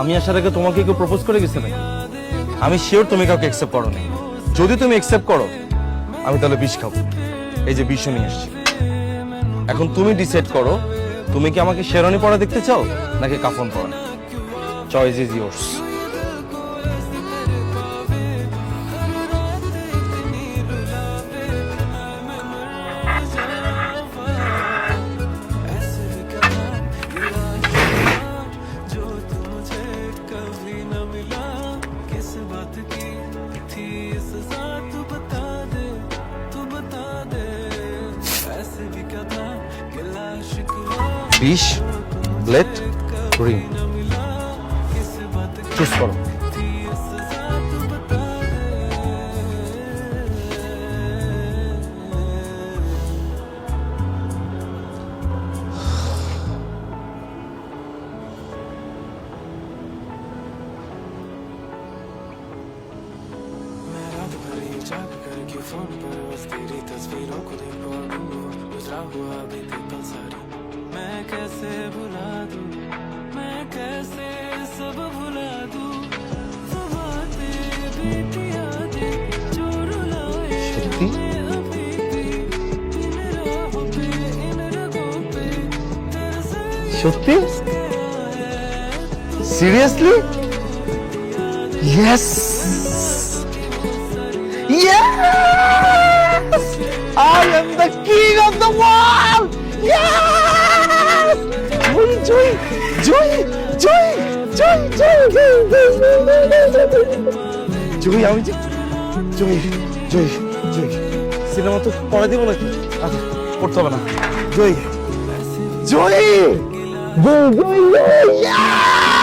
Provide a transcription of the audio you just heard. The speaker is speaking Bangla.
আমি আসার আগে তোমাকে কেউ প্রপোজ করে গেছে নাকি? আমি শিওর তুমি কাউকে অ্যাকসেপ্ট করো না। যদি তুমি অ্যাকসেপ্ট করো আমি তাহলে বিষ খাবো। এই যে বিষও নিয়ে এসছি। এখন তুমি ডিসাইড করো, তুমি কি আমাকে শেরওয়ানি পরা দেখতে চাও নাকি কাফন পরা? Choice is yours. বিষ, ব্লেড, রিং, চুজ করো। फोन पर बस तेरी तस्वीरों को देखो गुजरा हुआ बीते पल सारी मैं कैसे भुला दूं मैं कैसे सब भुला दूं वो बातें बीती यादें जो रुलाए हमें अभी भी इन राहों पे इन रगों पे तरसे সত্যি? Seriously? Yes, yes! I am the king of the world! Yes! Joy, joy, joy, joy, joy, joy, আমি যে জয় জয় জয়। সিনেমা তো পড়া দিব নাকি? আচ্ছা, পড়তে হবে না। জয় জয় জয় জয়,